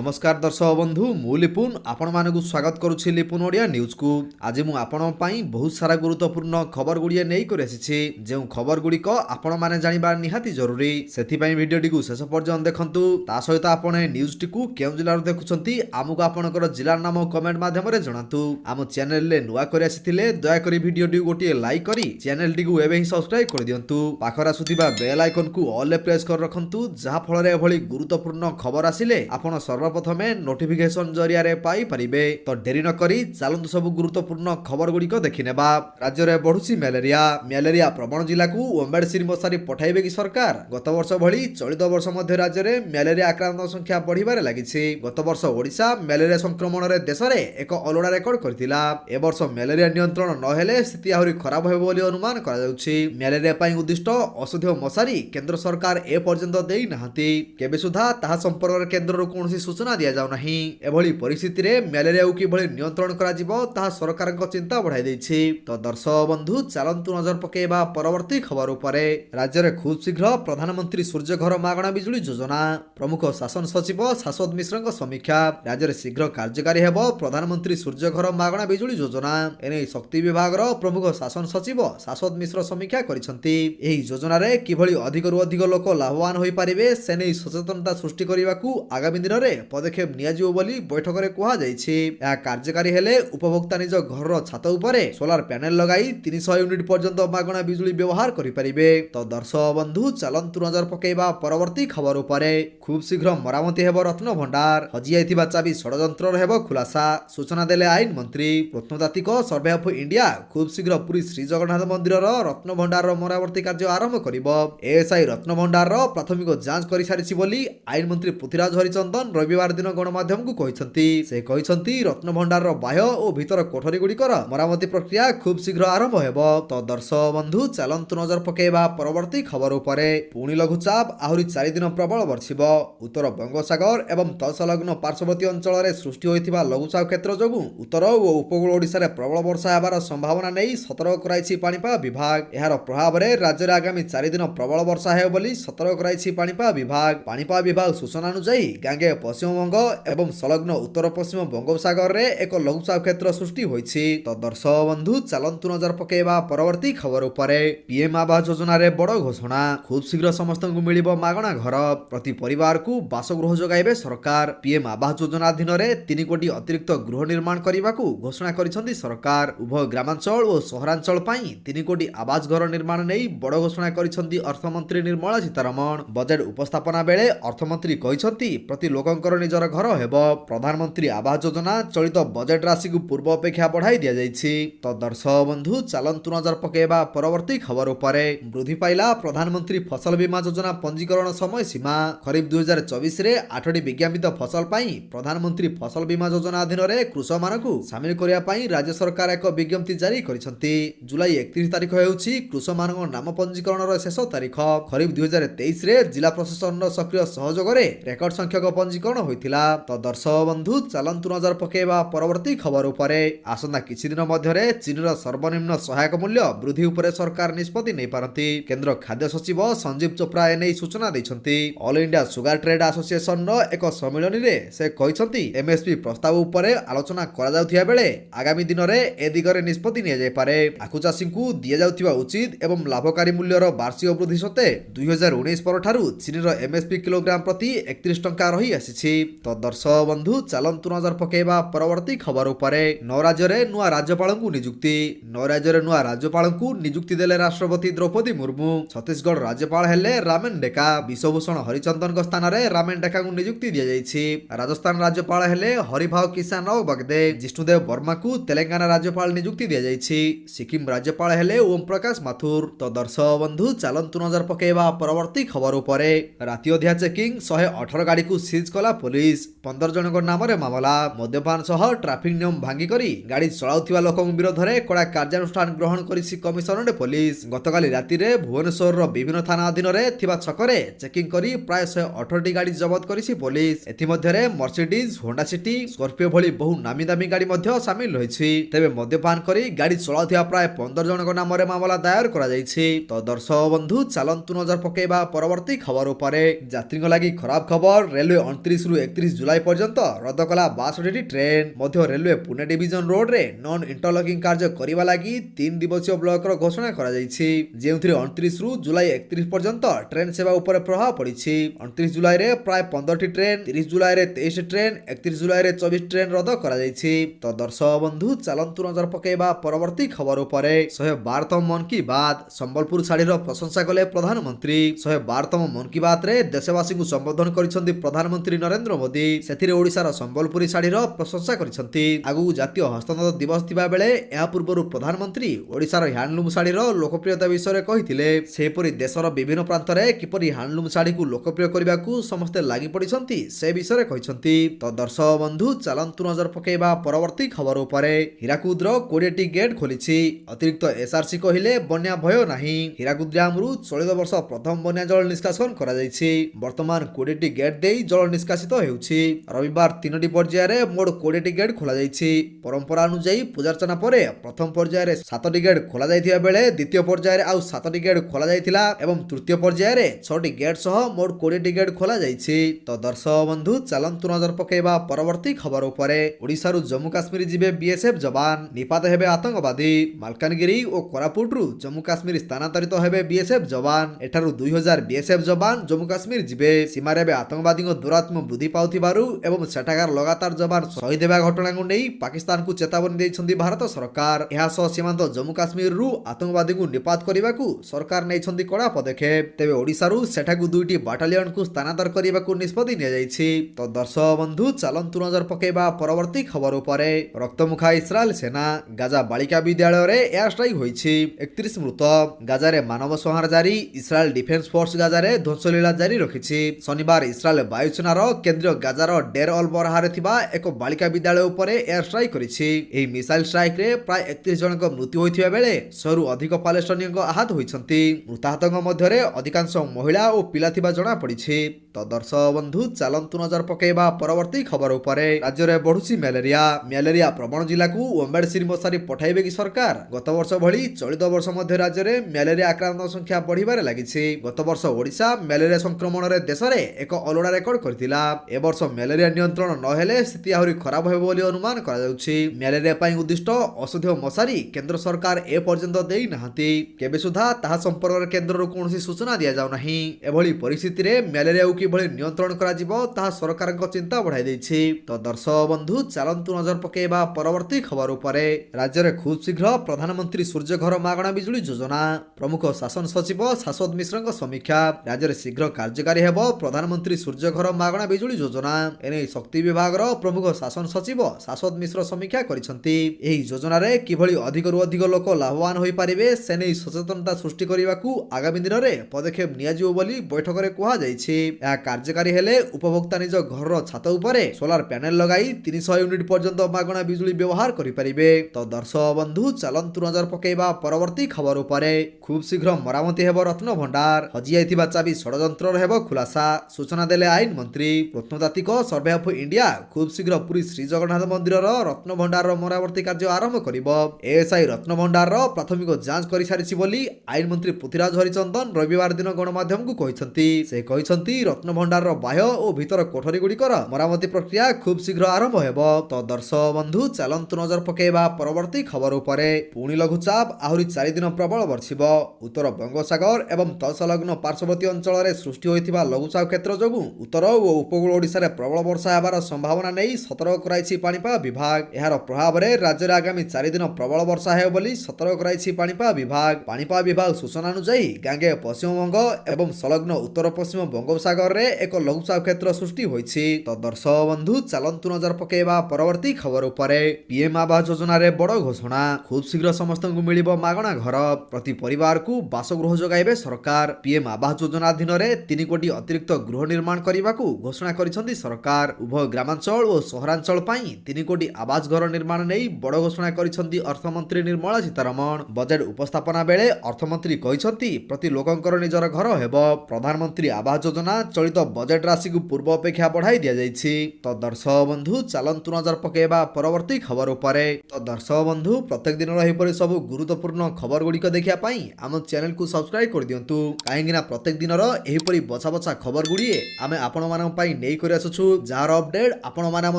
नमस्कार दर्शक बंधु मु लिपुन आपण मानक स्वागत करुछि लिपुन ओडिया न्यूज को। आज मु आपण पई बहुत सारा गुरुत्वपूर्ण खबर गुड़िए नहीं कर आसीछि जे खबर गुड़िक आपण माने जानिबा निहाती जरूरी। सेथि पई वीडियोटी को शेष पर्यंत देखंतु। ता सहित आपण न्यूजटी को केउ जिल्ला रो देखुछंती आमुक आपणकर जिल्ला नाम कमेंट माध्यम रे जणातु। आम चैनल ले नुवा कर आसीथिले दया करी वीडियोटी गोटे लाइक करी चैनल टी को एबे ही सब्सक्राइब कर दियंतु। पाखर आसुथिबा बेल आइकन को ऑल ले प्रेस कर रखंतु जहा फल रे एभली गुरुत्वपूर्ण खबर आसिले आपण सर्वप्रथमे नोटिफिकेशन जरिया पाई परिबे। तो डेरी न करी चलंतु सब गुरुत्वपूर्ण खबर गुड़िक देखिनेबा। राज्य में बढ़ुची ମ୍ୟାଲେରିଆ प्रवण जिला को ओम्बेडसिर मशारी पठाइबे कि सरकार। गत वर्ष भली चलित वर्ष मध्य राज्य में ମ୍ୟାଲେରିଆ आक्रांत संख्या बढ़िबारे लागिछि। गत वर्ष ओडिशा ମ୍ୟାଲେରିଆ संक्रमण रे देश रे एक अलड़ा रेकर्ड करथिला। ए वर्ष ମ୍ୟାଲେରିଆ नियंत्रण न हेले स्थिति आहुरी खराब हेबो बोली अनुमान करा जाउछि। ମ୍ୟାଲେରିଆ पई उद्दिष्ट औषधीय मशारी केंद्र सरकार ए पर्यंत देई नाहंती। केबे सुधा ताहा संपर्क रे केंद्र रो कोनोसी सूचना दिया जाउ नाही। एभली परिस्थिति रे ମ୍ୟାଲେରିଆ को किभली नियंत्रण करा जिवो ताहा सरकार को चिंता बढ़ाई दैछि। तो दर्शक बंधु चलंतु नजर पकेबा परवर्ती खबर उपरे। राज्य में खूब शीघ्र प्रधानमंत्री सूर्य घर मागणा बिजुली योजना। प्रमुख शासन सचिव शाश्वत मिश्र समीक्षा। राज्य में शीघ्र कार्यकारी हेबो प्रधानमंत्री सूर्य घर मागणा बिजुली योजना। एने शक्ति विभाग प्रमुख शासन सचिव शाश्वत मिश्र समीक्षा करिसंती। एही योजना रे किभली अधिकरु अधिक लोक लाभवान होई पारिबे सेने सचेतनता सृष्टि करिबाकू आगामी दिन में पदक्षेप नियाजिबो बोली बैठक रे कुहा जायछि। या कार्यकारी हेले उपभोक्ता निज घर छात उपरे सोलार पैनल लगाई 300 यूनिट पर्यंत मागणा बिजुली व्यवहार करि परिबे। तो दर्शक बंधु चलंतु नजर पकेबा परवर्ती खबर उपरे। खूब शीघ्र मरामती हेबो रत्न भंडार। हजि आइथिबा चाबी षडयंत्र हेबो खुलासा। सूचना देले आईन मंत्री। प्रत्नतात्विक सर्वे ऑफ इंडिया खूब शीघ्र पुरी श्री जगन्नाथ मंदिर रत्न भंडार मरामती कार्य आरंभ करिबो। एएसआई रत्न भंडार प्राथमिक जांच करि सारिछि बोली आईन मंत्री पृथ्वीराज हरिचंदन रविवार दिन गणमाध्यम को कहिसंती। से कहिसंती रत्न भंडार बाह्य और भीतर कोठरी गुड़िकर मरामती प्रक्रिया खूब शीघ्र आरंभ हेबो। तो दर्शक बंधु चलंतु नजर पकेबा परवर्ती खबर उपरे। पुणी लघुचाप आहुरी 4 दिन प्रबल वर्षिब। उत्तर बंगोपसागर एवं तत्संलग्न पार्श्ववर्ती अंचल में सृष्टि होइथिबा लघुचाप क्षेत्र जोगु उत्तर और उपकूल ओडिशा रे प्रबल वर्षा हेबार संभावना नहीं सतर्क कराइछि पाणीपाग विभाग। एहार प्रभाव रे राज्य रे आगामी 4 दिन प्रबल वर्षा हेबो बोली सतर्क कराइछि पाणीपाग विभाग। पाणीपाग विभाग सूचना अनुसार गांगे पश्चिम बंग एवं संलग्न उत्तर पश्चिम बंगोपसागर रे एक लघुचाप क्षेत्र सृष्टि होइछि। तो दर्शक बंधु चलंतु नजर पकेबा परवर्ती खबर उपरे। पीएम आवास योजना रे बड़ घोषणा। खूब शीघ्र समस्त को मिलिबो मागणा घर। प्रति परिवार को बासगृह जोगाइबे सरकार। पीएम आवास योजना अधीन रे 3 कोटी अतिरिक्त गृह निर्माण करिबाकू घोषणा करिसंती सरकार। उभय ग्रामांचल और सहरांचल पई 3 कोटी आवास घर निर्माण नै बड़ घोषणा करिसंती अर्थमंत्री निर्मला सीतारमण। बजेट उपस्थापना बेले अर्थमंत्री कहिसंती प्रति लोकंकर निजर घर हेबो। प्रधानमंत्री आवास योजना चलित बजेट राशि को पूर्व अपेक्षा बढ़ाई दिया जाइछि। तो दर्शक बंधु चलंतु नजर पकेबा परवर्ती खबर उपरे। वृद्धि पाइला प्रधानमंत्री फसल बीमा योजना पंजीकरण समय सीमा। खरीफ 2024 रे 8टी विज्ञापित फसल पाई प्रधानमंत्री फसल बीमा योजना अधीन रे कृषक मानकू शामिल करिया पाई राज्य सरकार एक विज्ञप्ति जारी करिसंती। जुलाई 31 तारिख हेउछि कृषक मानक नाम पंजीकरण रो शेष तारिख। खरीफ 2023 रे जिला प्रशासन रो सक्रिय सहयोग रे रेकर्ड संख्यक पंजीकरण होइतिला। तो दर्शक बंधु चलंतु नजर पकेबा परवर्ती खबर उपरे। आसंता किछि दिन मध्यरे चीनर सर्वनिम्न सहायक मूल्य वृद्धि उपरे सरकार निष्पत्ति नै पारंती। केंद्र खाद्य सचिव संजीव चोप्रा एनै सूचना दैछंती। All India sugar trade association रो एक सम्मेलन रे से कहिसंती एमएसपी प्रस्ताव उपरे आलोचना करा जाउथिया बेले आगामी दिन रे ए दिगरे निष्पत्ति निया जाय पारे। आखु चाषी को दिया जाउथिबा उचित एवं लाभकारी मूल्यर वार्षिक वृद्धि सते 2019 पर ठारू चीनर एमएसपी किलोग्राम प्रति 31 टंका रही आसीछि। तो दर्शक बंधु चलंतु नजर पकेबा परवर्ती खबर उपरे। 9 राज्य रे नुआ राज्यपाल को नियुक्ति। 9 राज्य रे नुआ राज्यपाल को नियुक्ति देले राष्ट्रपति द्रौपदी मुर्मू। छत्तीसगढ़ राज्यपाल हेले रामेन डेका। विश्वभूषण हरिचंदन को स्थान रे रामेन डेका को नियुक्ति दिया जाइछि। राजस्थान राज्यपाल हेले हरिभाव किसान राव बगदे। जिष्णुदेव वर्मा को तेलंगाना राज्यपाल नियुक्ति दिया जाइछि। सिक्किम राज्यपाल हेले ओम प्रकाश माथुर। तो दर्शक बंधु चलंतु नजर पकेबा परवर्ती खबर उपरे। राति अधिया चेकिंग 118 गाड़ी को सीज कला पुलिस। 15 जनक नाम रे मामला। मद्यपान सह ट्राफिक नियम भांगी करी गाड़ी चलाउथिबा लोकक विरोध रे कड़ा कार्यानुष्ठान ग्रहण करिछि कमिशनरेट पुलिस। गतकाली राति रे भुवनेश्वर रो विभिन्न थाना अधीन रे थिबा छकरे चेकिंग करी प्राय 118 गाड़ी जब्त करिछि पुलिस। एथि मध्ये रे मर्सिडीज, होंडा सिटी, स्कॉर्पियो भली बहु नामी दामी गाड़ी मध्ये शामिल रहिछि। तेबे मद्यपान करी गाड़ी चलाउथिबा प्राय 15 जनक नाम रे मामला दायर करा जाइछि। तो दर्शक बंधु चलंतु नजर पकेबा परवर्ती खबर उपरे। यात्रीक लागि खराब खबर। रेलवे 29 ରୁ 31 जुलाई पर्यंत रद्द कला 62टी ट्रेन मध्य रेलवे पुणे डिविजन रोड रे नॉन इंटरलॉकिंग कार्य करिबा लागि 3 दिवसीय ब्लॉक रो घोषणा करा जायछि जेउथिरे 29 रु जुलाई 31 पर्यंत ट्रेन सेवा ऊपर प्रभाव पड़िछि 29 जुलाई रे प्राय 15टी ट्रेन 30 जुलाई रे 23 ट्रेन 31 जुलाई रे 24 ट्रेन रद्द करा जायछि। तो दर्शक बंधु चलंतु नजर पकेबा परवर्ती खबर उपरे 112तम मन की बात संबलपुर साड़ी रो प्रशंसा कले प्रधानमंत्री 112तम मन की बात रे देशवासी को संबोधन करिसंती प्रधानमंत्री नरेंद्र मोदी सेथिरे ओडिसा रो संबलपुरी साड़ी रो प्रशंसा करिसंती आगु जातीय हस्ततंत्र दिवस थिबा बेले या पूर्वरु प्रधानमंत्री ओडिसा रो हैंडलूम साड़ी रो लोकप्रियता विषय रे कहिथिले सेपरि देशर विभिन्न प्रांत रे किपरि हैंडलूम साड़ी को लोकप्रिय करबा को समस्त लागि पडिसंती से विषय रे कहिसंती। तो दर्शक बंधु चलंतु नजर पकेबा परवर्ती खबर उपरे हीराकुद रो 20टी गेट खोलिछि अतिरिक्त एसआरसी कहिले बन्या भय नाही हीराकुद डैम रु चलित वर्ष प्रथम बन्या जल निष्कासन करा जायछि वर्तमान 20टी गेट देई जल निष्कासित हेउछि रविवार 3टी पर्याय रे मोड 20टी गेट खोला जायछि परंपरा अनुसार पूजार्चना परे प्रथम पर्याय रे 7टी गेट खोला जायथिया बेले द्वितीय पर्याय रे आउ 7टी गेट खोला जायथिला एवं तृतीय पर्याय रे 6टी गेट सह मोड 20टी गेट खोला जायछि। तो दर्शक बंधु चलंतु नजर पकेबा परवर्ती खबर उपरे ओडिसा रु जम्मू काश्मीर जिबे बीएसएफ जवान निपात हेबे आतंकवादी मालकानगिरी और कोरापुट रु जम्मू काश्मीर स्थानांतरित हेबे बीएसएफ जवान एठारु 2000 बीएसएफ जवान जम्मू काश्मीर जिबे सीमा रे आतंकवादी दुरात्म वृद्धि पाउथिबारु एवं सेठाकार लगातार जवान शहीद हेबा घटना को नै पाकिस्तान को चेतावनी दैछंती भारत सरकार एहा सह सीमांत जम्मू काश्मीर रु आतंकवादी को निपात करिबाकू सरकार नैछंती कड़ा पदक्षेप तेबे ओडिसा रु सेठाकू 2टी बाटालियन को स्थानांतर करिबाकू निष्पत्ति निया जायछि। तो दर्शक बंधु चलंतु नजर पकेबा परवर्ती खबर उपरे रक्तमुखा इस्राएल सेना गाजा बालिका विद्यालय रे एयर स्ट्राइक होइछि 31 मृत गाजा रे मानव संहार जारी इस्राएल डिफेंस फोर्स गाजा रे ध्वंसलीला जारी रखिछि शनिवार इस्राएल वायुसेना रो केंद्रीय गाजा रो डेर अल बरहा रे थिबा एक बालिका विद्यालय उपरे एयर स्ट्राइक करिछि एही मिसाइल स्ट्राइक रे प्राय 31 जनक मृत्यु होइथिबा बेले 100 रु अधिक पालेस्टाइनियन आहत होइछंती मृताहतଙ୍କ ମଧ୍ୟରେ ଅଧିକାଂଶ ମହିଳା ଓ ପିଲା ଥିବା ଜଣା ପଡ଼ିଛି। तो दर्शक बंधु चलंतु नजर पकेबा परवर्ती खबर उपरे राज्य रे बढ़ुछि ମ୍ୟାଲେରିଆ प्रवण जिला को ओम्बेडसिरी मशारी पठाइबे कि सरकार गत वर्ष भली चलित वर्ष मध्य राज्य रे ମ୍ୟାଲେରିଆ आक्रांत संख्या बढ़िबारे लागिछि गत वर्ष ओडिशा ମ୍ୟାଲେରିଆ संक्रमण रे देश रे एक अलोड़ा रेकर्ड करथिला ए वर्ष ମ୍ୟାଲେରିଆ नियंत्रण न हेले स्थिति आहुरी खराब हेबो बोली अनुमान करा जाउछि ମ୍ୟାଲେରିଆ पई उद्दिष्ट औषधीय मशारी केंद्र सरकार ए पर्यंत देई नाहंती केबे सुधा ताहा संपर्क रे केंद्र रो कोनोसी सूचना दिया जाउ नाही एभली परिस्थिति रे ମ୍ୟାଲେରିଆ किभଳି नियंत्रण करा जिवो ताहा सरकारक चिंता बढ़ाई दैछि। तो दर्शक बंधु चलंतु नजर पकेबा परवर्ती खबर उपरे राज्य रे खूब शीघ्र प्रधानमंत्री सूर्य घर मागणा बिजुली योजना प्रमुख शासन सचिव शाश्वत मिश्रक समीक्षा राज्य रे शीघ्र कार्यकारी हेबो प्रधानमंत्री सूर्य घर मागणा बिजुली योजना एने शक्ति विभाग रो प्रमुख शासन सचिव शाश्वत मिश्र समीक्षा करिसंती एही योजना रे किभଳି अधिकरु अधिक लोक लाभवान होई पारिबे सेने सचेतनता सृष्टि करिबाकू आगामी दिन रे पदक्षेप निया जिवो बोली बैठक रे कुहा जायछि कार्यकारी हेले उपभोक्ता निज घर छात उपरे सोलार पैनल लगाई 300 यूनिट पर्यंत मागणा बिजुली व्यवहार करि परिबे। तो दर्शक बंधु चलंतु नजर पकेबा परवर्ती खबर उपरे खूब शीघ्र मरामती हेबो रत्न भंडार हजि आइथिबा चाबी षडयंत्र हेबो खुलासा सूचना देले आईन मंत्री प्रत्नतात्विक सर्वे ऑफ इंडिया खूब शीघ्र पुरी श्री जगन्नाथ मंदिर रो रत्न भंडार रो मरामती कार्य आरंभ करिबो एएसआई रत्न भंडार रो प्राथमिक जांच करि सारिछि बोली आईन मंत्री पृथ्वीराज हरिचंदन रविवार दिन गणमाध्यम को कहिसंती से कहिसंती रत्न भंडार रो बाह्य और भीतर कोठरी गुड़िकर मरामती प्रक्रिया खूब शीघ्र आरंभ हेबो। तो दर्शक बंधु चलंतु नजर पकेबा परवर्ती खबर उपरे पुणी लघुचाप आहुरी 4 दिन प्रबल वर्षिब उत्तर बंगोपसागर एवं तत्संलग्न पार्श्ववर्ती अंचल रे सृष्टि होइथिबा लघुचाप क्षेत्र जोगु उत्तर और उपकूल ओडिसा रे प्रबल वर्षा हेबार संभावना नै सतर्क कराइछि पाणीपाग विभाग एहार प्रभाव रे राज्य रे आगामी 4 दिन प्रबल वर्षा हेबो बोली सतर्क कराइछि पाणीपाग विभाग सूचना अनुसार गांगे पश्चिम बंग एवं संलग्न उत्तर पश्चिम बंगोपसागर रे एक लघुचाप क्षेत्र सृष्टि होइछि। तो दर्शक बंधु चलंतु नजर पकेबा परवर्ती खबर उपरे पीएम आवास योजना रे बड़ घोषणा खूब शीघ्र समस्त को मिलिबो मागणा घर प्रति परिवार को बासगृह जोगाइबे सरकार पीएम आवास योजना अधीन रे 3 कोटी अतिरिक्त गृह निर्माण करिबाकू घोषणा करिसंती सरकार उभय ग्रामांचल और सहरांचल पई 3 कोटी आवास घर निर्माण नै बड़ घोषणा करिसंती अर्थमंत्री निर्मला सीतारमण बजेट उपस्थापना बेले अर्थमंत्री कहिसंती प्रति लोकंकर निजर घर हेबो प्रधानमंत्री आवास योजना चलित बजेट राशि को पूर्व अपेक्षा बढ़ाई दिया जायछि। तो दर्शक बंधु चलंतु नजर पकेबा परवर्ती खबर उपरे तो दर्शक बंधु प्रत्येक दिन रही सब गुरुत्वपूर्ण खबर गुड़िक देखिया पई आम चैनल को सब्सक्राइब कर दियंतु काहेकि ना प्रत्येक दिन एहिपरि बछा बछा खबर गुड़िए आमे आपण मानन पई ନେଇ କରି ଆସୁଛୁ, ଯାହାର ଅପଡେଟ୍ ଆପଣମାନେ ଆମ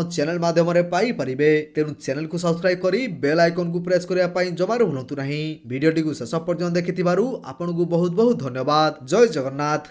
ଚ୍ୟାନେଲ ମାଧ୍ୟମରେ ପାଇପାରିବେ। ତେଣୁ ଚ୍ୟାନେଲକୁ ସବସ୍କ୍ରାଇବ କରି ବେଲ୍ ଆଇକନକୁ ପ୍ରେସ୍ କରିବା ପାଇଁ ଜମାରୁ ଭୁଲନ୍ତୁ ନାହିଁ। ଭିଡ଼ିଓଟିକୁ ଶେଷ ପର୍ଯ୍ୟନ୍ତ ଦେଖିଥିବାରୁ ଆପଣଙ୍କୁ ବହୁତ ବହୁତ ଧନ୍ୟବାଦ। ଜୟ ଜଗନ୍ନାଥ।